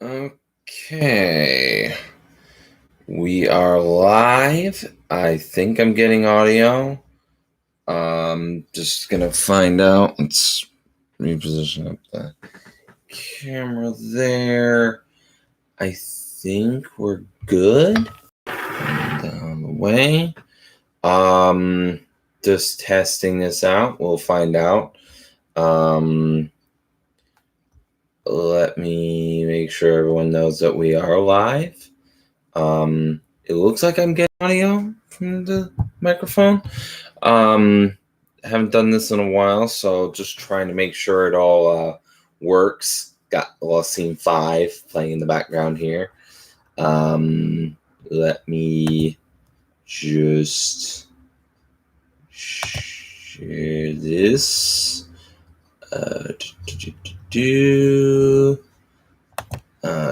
Okay. We are live. I think I'm getting audio. Just gonna find out. Let's reposition up the camera there. I think we're good. Down the way. Just testing this out. We'll find out. Let me make sure everyone knows that we are live. It looks like I'm getting audio from the microphone. Haven't done this in a while, so just trying to make sure it all works. Got scene 5 playing in the background here. Let me just share this.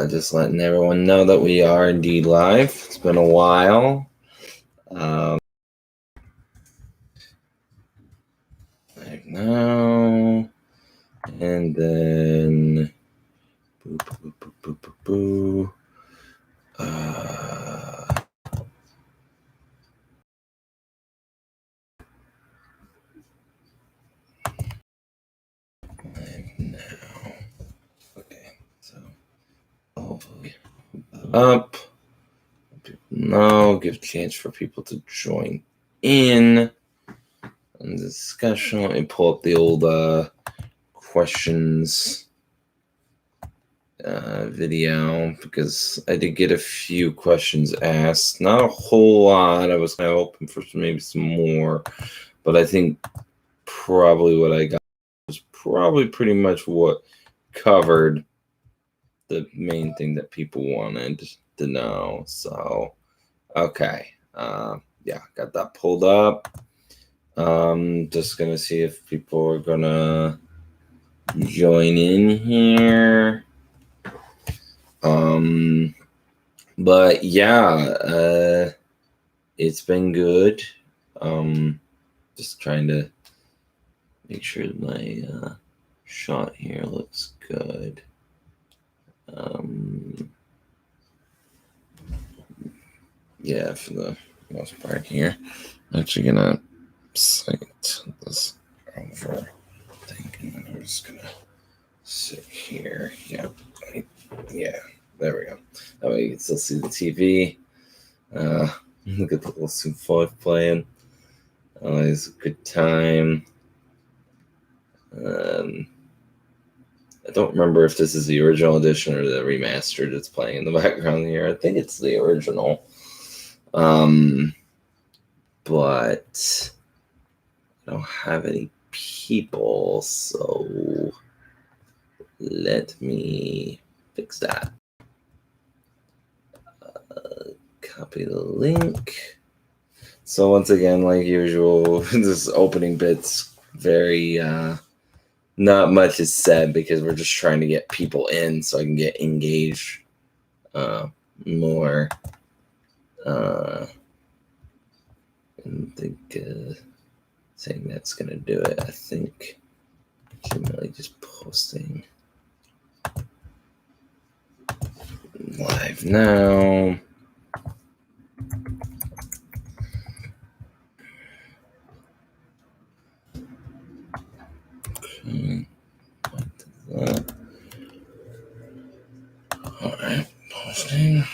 Just letting everyone know that we are indeed live. It's been a while. Live now. And then boo, boo, boo, boo, boo, boo. Live now. Okay, so hopefully up. People know, give a chance for people to join in on the discussion. Let me pull up the old questions video because I did get a few questions asked. Not a whole lot. I was kind of hoping for maybe some more, but I think probably what I got was probably pretty much what covered the main thing that people wanted to know. So, okay. Yeah, got that pulled up. Just gonna see if people are gonna join in here. But yeah, it's been good. Just trying to make sure my shot here looks good. Yeah, for the most part here. I'm actually gonna cite this over thing, and then I'm just gonna sit here. Yeah, there we go. That way you can still see the TV. Look at the little Sept playing. Always a good time. I don't remember if this is the original edition or the remastered that's playing in the background here. I think it's the original. But I don't have any people, so let me fix that. Copy the link. So once again, like usual, this opening bit's very not much is said because we're just trying to get people in so I can get engaged more. I think saying that's gonna do it. I think I'm really just posting live now. Okay. All right, posting.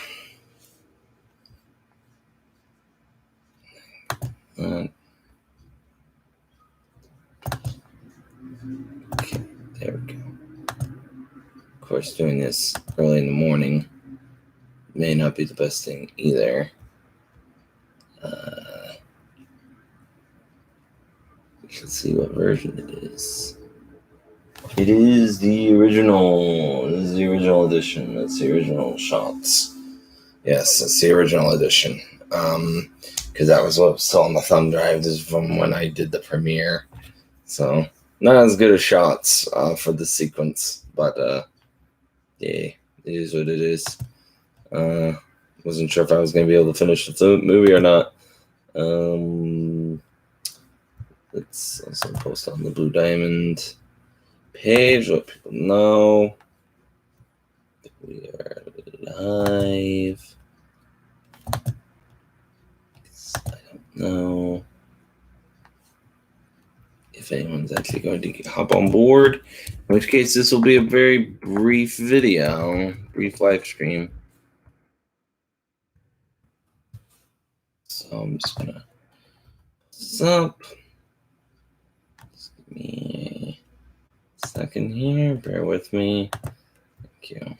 Okay, there we go. Of course, doing this early in the morning may not be the best thing either. Let's see what version it is. It is the original. It is the original edition. That's the original shots. Yes, it's the original edition. Because that was what was still on the thumb drive. This is from when I did the premiere. So not as good as shots for the sequence, but yeah, it is what it is. Wasn't sure if I was gonna be able to finish the movie or not. Let's also post on the Blue Diamond page, let people know. We are live. I don't know if anyone's actually going to hop on board, in which case this will be a very brief video, brief live stream. So I'm just gonna this up. Just give me a second here, bear with me. Thank you.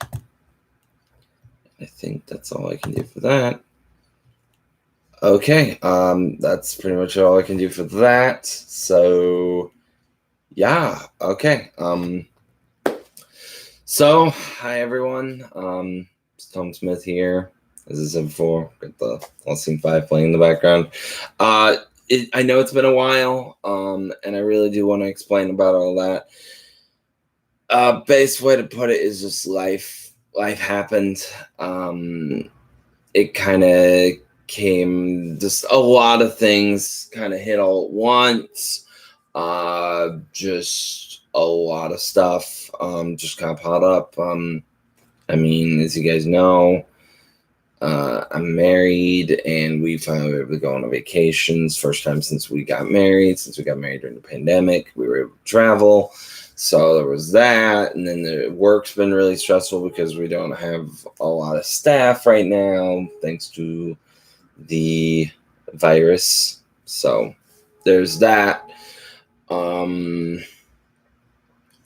I think that's all I can do for that. Okay, that's pretty much all I can do for that. So yeah, okay. So hi everyone. It's Tom Smith here. As I said before, got the Lost Scene 5 playing in the background. I know it's been a while, and I really do want to explain about all that. Best way to put it is just life. Life happened. It kind of came, just a lot of things kind of hit all at once. Just a lot of stuff just kind of piled up. I mean, as you guys know, I'm married, and we finally were able to go on vacations. First time since we got married. Since we got married during the pandemic, we were able to travel. So there was that, and then the work's been really stressful because we don't have a lot of staff right now, thanks to the virus. So there's that.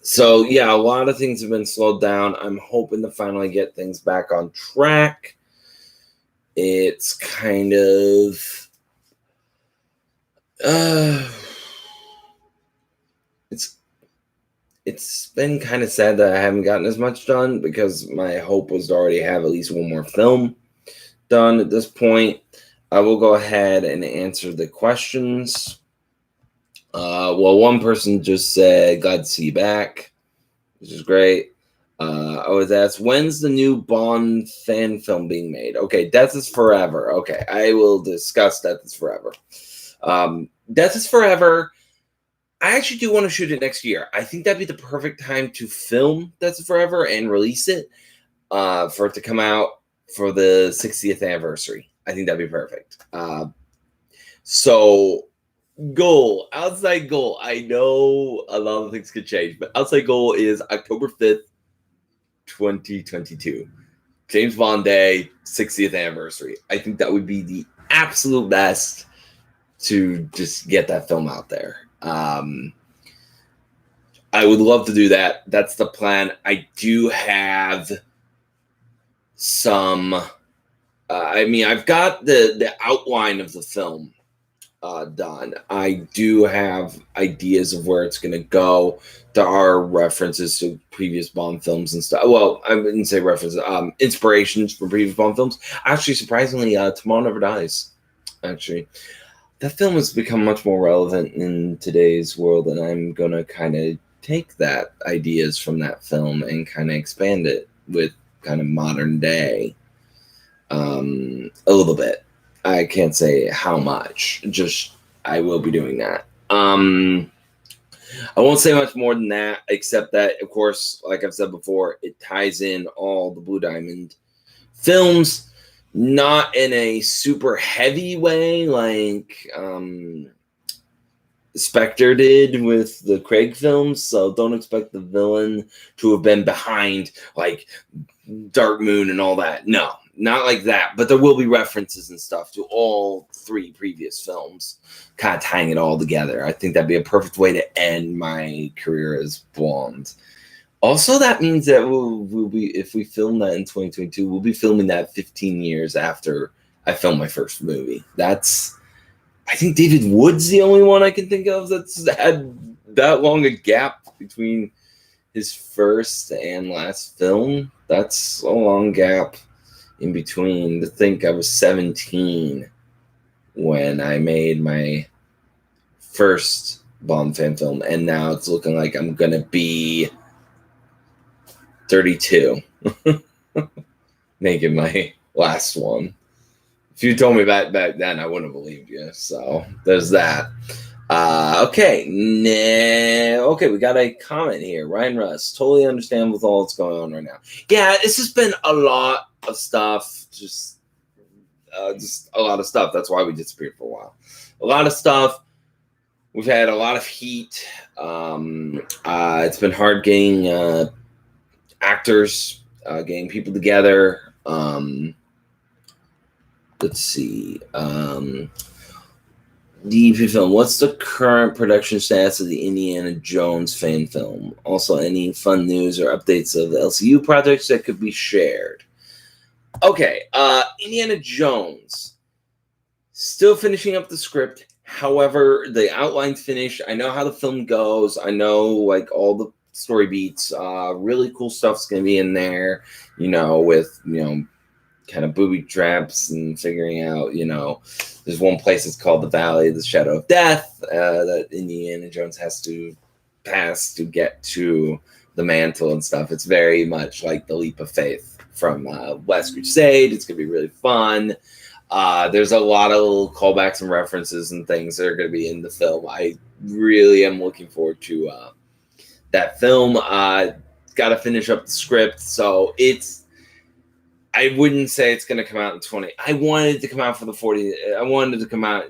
So yeah, a lot of things have been slowed down. I'm hoping to finally get things back on track. It's kind of it's been kind of sad that I haven't gotten as much done, because my hope was to already have at least one more film done at this point. I will go ahead and answer the questions. Well, one person just said, glad to see you back, which is great. I was asked, when's the new Bond fan film being made? Okay, Death is Forever. Okay, I will discuss Death is Forever. Death is Forever, I actually do want to shoot it next year. I think that'd be the perfect time to film Death is Forever and release it for it to come out for the 60th anniversary. I think that'd be perfect. So outside goal. I know a lot of things could change, but outside goal is October 5th, 2022. James Bond Day, 60th anniversary. I think that would be the absolute best to just get that film out there. I would love to do that. That's the plan. I do have some. I've got the outline of the film done. I do have ideas of where it's going to go. There are references to previous Bond films and stuff. Well, I wouldn't say references. Inspirations from previous Bond films. Actually, surprisingly, Tomorrow Never Dies. Actually, that film has become much more relevant in today's world, and I'm going to kind of take that ideas from that film and kind of expand it with kind of modern day a little bit. I can't say how much, just I will be doing that. I won't say much more than that, except that, of course, like I've said before, it ties in all the Blue Diamond films, not in a super heavy way like Spectre did with the Craig films, so don't expect the villain to have been behind like Dark Moon and all that. No, not like that, but there will be references and stuff to all three previous films, kind of tying it all together. I think that'd be a perfect way to end my career as Bond. Also, that means that we'll be, if we film that in 2022, we'll be filming that 15 years after I filmed my first movie. I think David Wood's the only one I can think of that's had that long a gap between his first and last film. That's a long gap in between. To think I was 17 when I made my first Bond fan film, and now it's looking like I'm gonna be 32 making my last one. If you told me back then, I wouldn't have believed you. So there's that. Okay. Okay, we got a comment here. Ryan Russ. Totally understand with all that's going on right now. Yeah, it's just been a lot of stuff. Just a lot of stuff. That's why we disappeared for a while. A lot of stuff. We've had a lot of heat. It's been hard getting actors, getting people together. Let's see. DP film. What's the current production status of the Indiana Jones fan film? Also, any fun news or updates of the LCU projects that could be shared? Okay, Indiana Jones. Still finishing up the script. However, the outline's finished. I know how the film goes. I know like all the story beats. Really cool stuff's gonna be in there. With kind of booby traps and figuring out. There's one place it's called the Valley of the Shadow of Death that Indiana Jones has to pass to get to the mantle and stuff. It's very much like the leap of faith from Last Crusade. It's gonna be really fun. There's a lot of little callbacks and references and things that are going to be in the film. I really am looking forward to that film. Got to finish up the script, so I wouldn't say it's going to come out in 20. I wanted it to come out for the 40. I wanted it to come out,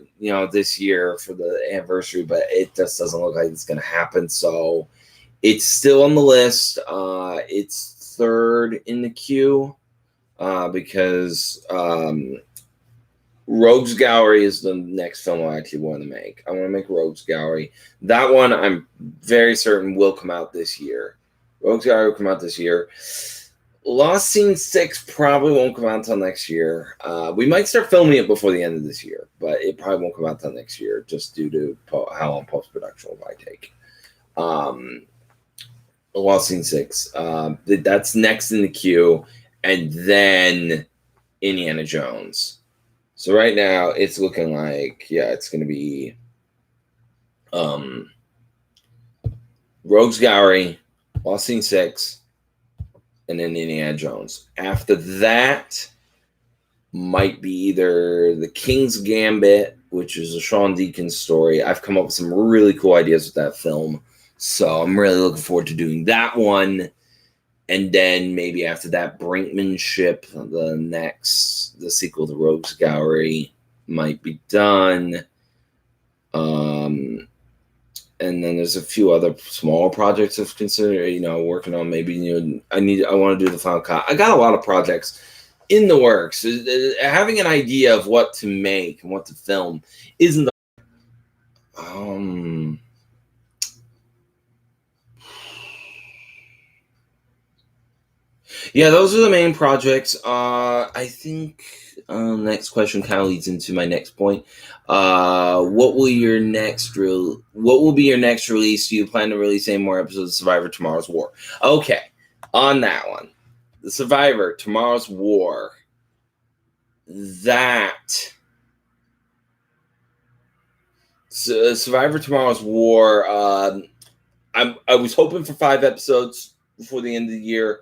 this year for the anniversary, but it just doesn't look like it's going to happen. So it's still on the list. It's third in the queue because. Rogues Gallery is the next film I actually want to make. I want to make Rogues Gallery. That one I'm very certain will come out this year. Rogues Gallery will come out this year. Lost Scene 6 probably won't come out until next year. We might start filming it before the end of this year, but it probably won't come out until next year just due to how long post-production will probably take. Lost Scene 6. That's next in the queue. And then Indiana Jones. So right now it's looking like, it's going to be Rogues Gallery, Lost Scene 6, and then Indiana Jones. After that might be either The King's Gambit, which is a Sean Deacon story. I've come up with some really cool ideas with that film. So I'm really looking forward to doing that one. And then maybe after that, Brinkmanship, the sequel to Rogues Gallery, might be done. And then there's a few other smaller projects I've considered, working on. Maybe I want to do the final cut. I got a lot of projects in the works. Having an idea of what to make and what to film isn't. Yeah, those are the main projects. I think next question kind of leads into my next point. What will be your next release? Do you plan to release any more episodes of Survivor Tomorrow's War? Okay, on that one, the Survivor Tomorrow's War. Survivor Tomorrow's War. I was hoping for 5 episodes before the end of the year.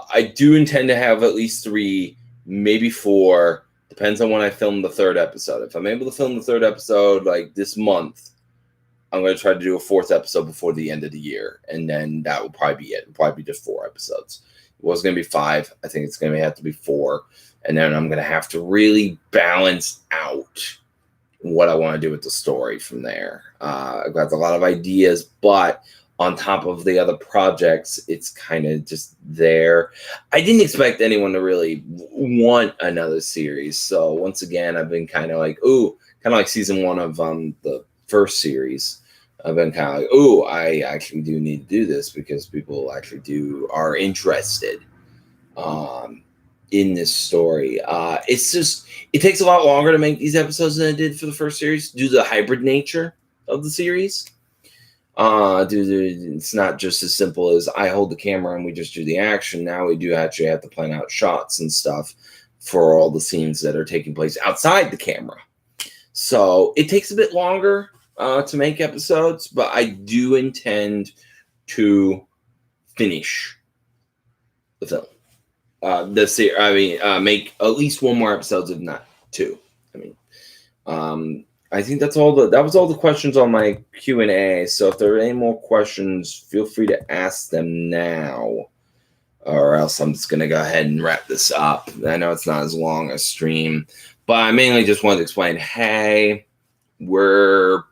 I do intend to have at least 3, maybe 4. Depends on when I film the 3rd episode. If I'm able to film the 3rd episode like this month, I'm going to try to do a 4th episode before the end of the year, and then that will probably be it. It'll probably be just 4 episodes. It was going to be 5. I think it's going to have to be 4, and then I'm going to have to really balance out what I want to do with the story from there. I've got a lot of ideas, but on top of the other projects, it's kind of just there. I didn't expect anyone to really want another series. So once again, I've been kind of like season 1 of the first series. I've been kind of like, I actually do need to do this because people actually are interested in this story. It takes a lot longer to make these episodes than it did for the first series due to the hybrid nature of the series. It's not just as simple as I hold the camera and we just do the action. Now we do actually have to plan out shots and stuff for all the scenes that are taking place outside the camera. So it takes a bit longer to make episodes, but I do intend to finish the film. Make at least 1 more episodes, if not 2. I think that was all the questions on my Q&A. So if there are any more questions, feel free to ask them now, or else I'm just gonna go ahead and wrap this up. I know it's not as long a stream, but I mainly just wanted to explain, hey, we are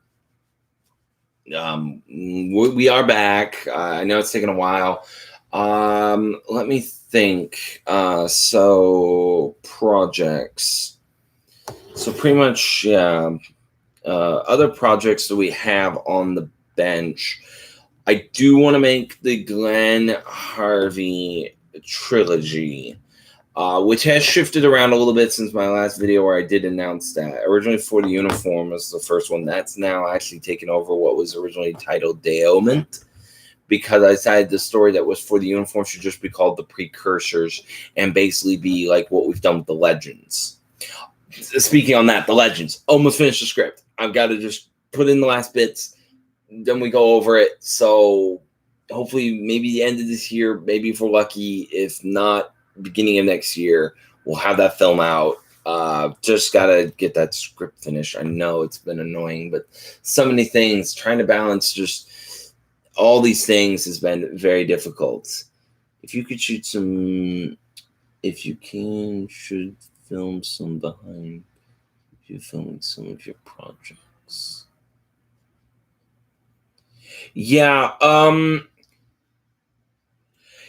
back. I know it's taken a while. Let me think. So projects. So pretty much, yeah. Other projects that we have on the bench. I do want to make the Glenn Harvey trilogy, which has shifted around a little bit since my last video where I did announce that. Originally For the Uniform was the first one. That's now actually taken over what was originally titled Daement, because I decided the story that was For the Uniform should just be called The Precursors and basically be like what we've done with the Legends. Speaking on that, the Legends, almost finished the script. I've got to just put in the last bits, then we go over it. So hopefully maybe the end of this year, maybe if we're lucky, if not beginning of next year, we'll have that film out. Just gotta get that script finished. I know it's been annoying, but so many things, trying to balance just all these things has been very difficult. If you could shoot some, if you can, should film some behind, if you're filming some of your projects. Yeah,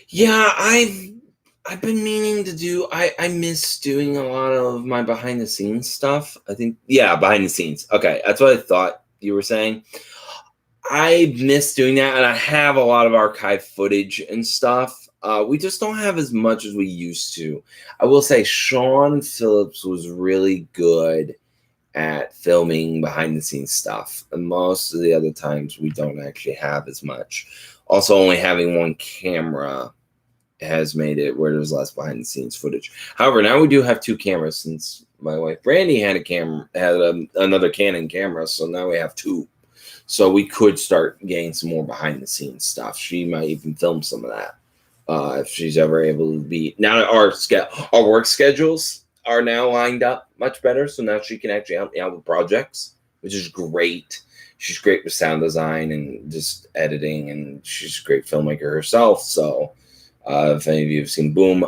yeah, I've been meaning to do. I miss doing a lot of my behind the scenes stuff. I think, yeah, behind the scenes. Okay, that's what I thought you were saying. I miss doing that, and I have a lot of archive footage and stuff. We just don't have as much as we used to. I will say Sean Phillips was really good at filming behind the scenes stuff, and most of the other times we don't actually have as much. Also, only having one camera has made it where there's less behind the scenes footage. However, now we do have two cameras since my wife Brandy had another Canon camera, so now we have two. So we could start getting some more behind the scenes stuff. She might even film some of that if she's ever able to be. Now our work schedules are now lined up much better, so now she can actually help me out with projects, which is great. She's great with sound design and just editing, and she's a great filmmaker herself. So if any of you have seen Boom,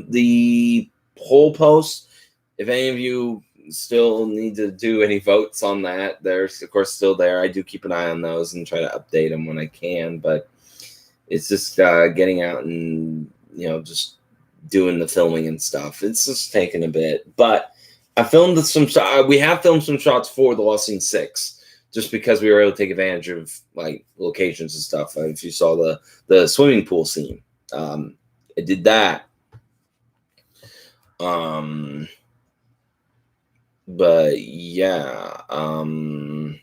the poll post, if any of you still need to do any votes on that, there's of course still there. I do keep an eye on those and try to update them when I can, but it's just getting out and just doing the filming and stuff. It's just taking a bit, but I filmed some. We have filmed some shots for the Lost Scene 6, just because we were able to take advantage of like locations and stuff. If you saw the swimming pool scene, I did that. But yeah, I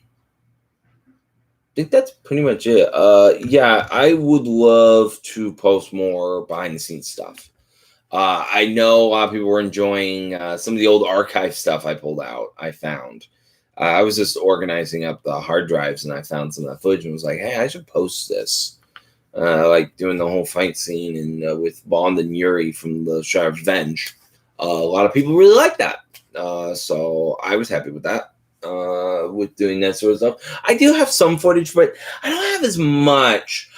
think that's pretty much it. Yeah, I would love to post more behind the scenes stuff. I know a lot of people were enjoying some of the old archive stuff I pulled out. I found. I was just organizing up the hard drives, and I found some of that footage and was like, "Hey, I should post this." Like doing the whole fight scene and with Bond and Yuri from the Shire of Revenge. A lot of people really like that. So I was happy with that. With doing that sort of stuff. I do have some footage, but I don't have as much.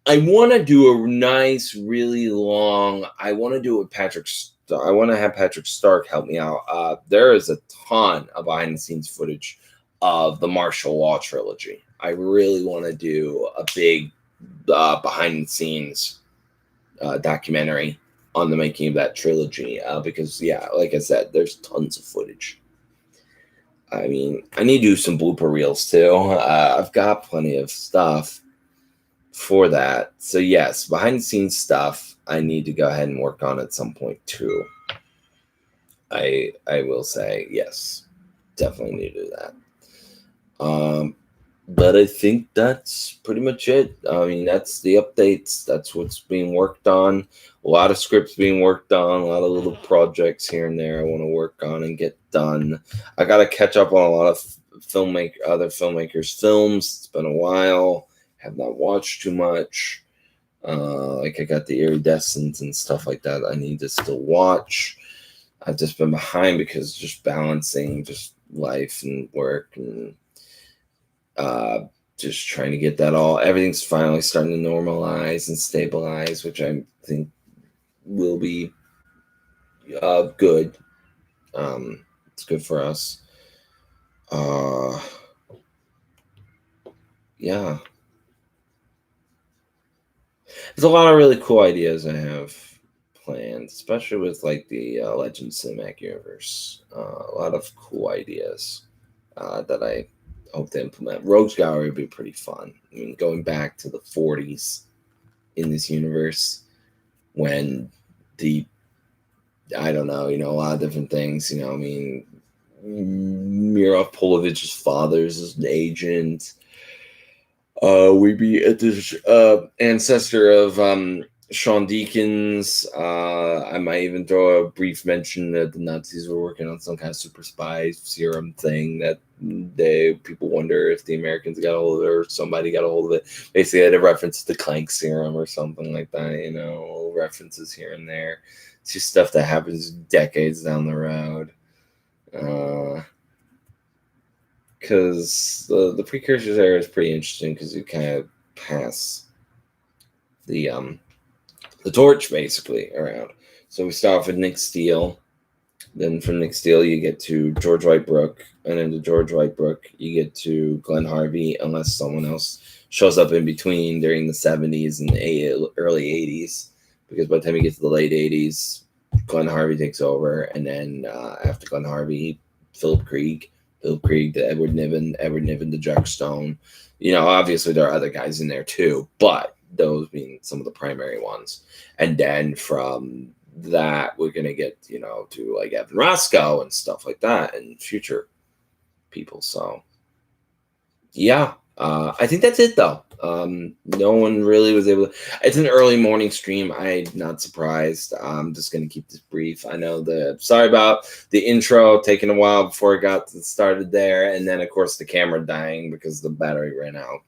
I want to do a nice, really long. I want to do it with Patrick. I want to have Patrick Stark help me out. There is a ton of behind the scenes footage of the martial law trilogy. I really want to do a big behind the scenes documentary on the making of that trilogy because, yeah, like I said, there's tons of footage. I mean, I need to do some blooper reels too. I've got plenty of stuff for that. So yes, behind the scenes stuff I need to go ahead and work on at some point too. I will say yes, definitely need to do that. But I think that's pretty much it. I mean, that's the updates. That's what's being worked on. A lot of scripts being worked on. A lot of little projects here and there I want to work on and get done. I got to catch up on a lot of other filmmakers' films. It's been a while. Have not watched too much. Like I got the Iridescent and stuff like that I need to still watch. I've just been behind because just balancing just life and work, and just trying to get that everything's finally starting to normalize and stabilize, which I think will be good. It's good for us. Yeah. There's a lot of really cool ideas I have planned, especially with like the Legends Cinematic Universe. A lot of cool ideas that I hope to implement. Rogues Gallery would be pretty fun. I mean, going back to the 40s in this universe when I don't know, a lot of different things, I mean, Mira Polovich's father's an agent. We'd be at this ancestor of Sean Deacon's. I might even throw a brief mention that the Nazis were working on some kind of super spy serum thing that people wonder if the Americans got a hold of it or somebody got a hold of it. Basically, I had a reference to the Clank serum or something like that. References here and there. It's just stuff that happens decades down the road. Because the precursors era is pretty interesting because you kind of pass the torch basically around. So we start off with Nick Steele. Then from Nick Steele you get to George Whitebrook, and then to George Whitebrook you get to Glenn Harvey, unless someone else shows up in between during the 70s and early 80s. Because by the time you get to the late 80s, Glenn Harvey takes over, and then after Glenn Harvey, Philip Krieg to Edward Niven to Jack Stone. Obviously there are other guys in there too, but those being some of the primary ones. And then from that, we're going to get, to like Evan Roscoe and stuff like that and future people. So, yeah, I think that's it though. No one really was able to. It's an early morning stream. I'm not surprised. I'm just going to keep this brief. I know sorry about the intro taking a while before it got started there. And then, of course, the camera dying because the battery ran out.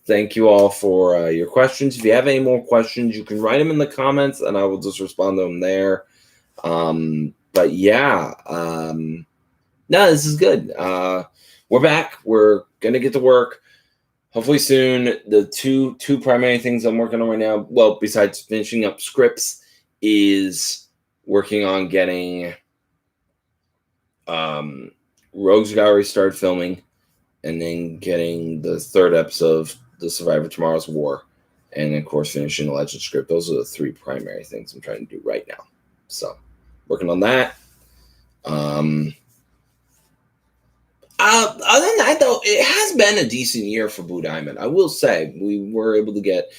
Thank you all for your questions. If you have any more questions, you can write them in the comments and I will just respond to them there. But yeah, no, this is good. We're back. We're going to get to work hopefully soon. The two primary things I'm working on right now, well, besides finishing up scripts, is working on getting Rogues Gallery started filming, and then getting the third episode of The Survivor Tomorrow's War, and of course finishing the Legend script. Those are the three primary things I'm trying to do right now. So working on that. Other than that, though, it has been a decent year for Blue Diamond. I will say we were able to get.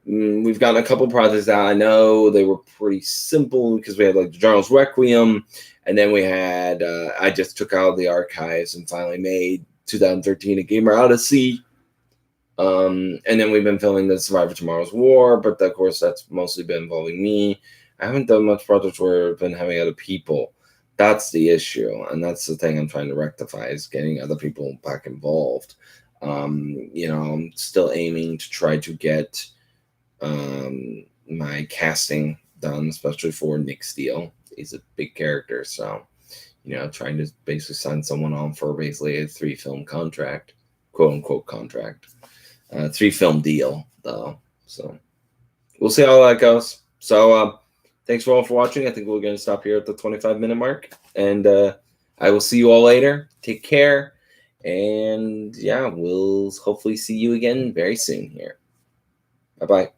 We've gotten a couple projects out. I know they were pretty simple because we had like the Journal's Requiem, and then we had. I just took out the archives and finally made 2013 A Gamer Odyssey. And then we've been filming the Survivor Tomorrow's War, but of course that's mostly been involving me. I haven't done much projects where I've been having other people. That's the issue, and that's the thing I'm trying to rectify, is getting other people back involved. I'm still aiming to try to get my casting done, especially for Nick Steele. He's a big character, so trying to basically sign someone on for basically a 3-film contract, quote unquote contract, 3-film deal though. So we'll see how that goes. So thanks all for watching. I think we're going to stop here at the 25-minute mark, and I will see you all later. Take care, and yeah, we'll hopefully see you again very soon here. Bye-bye.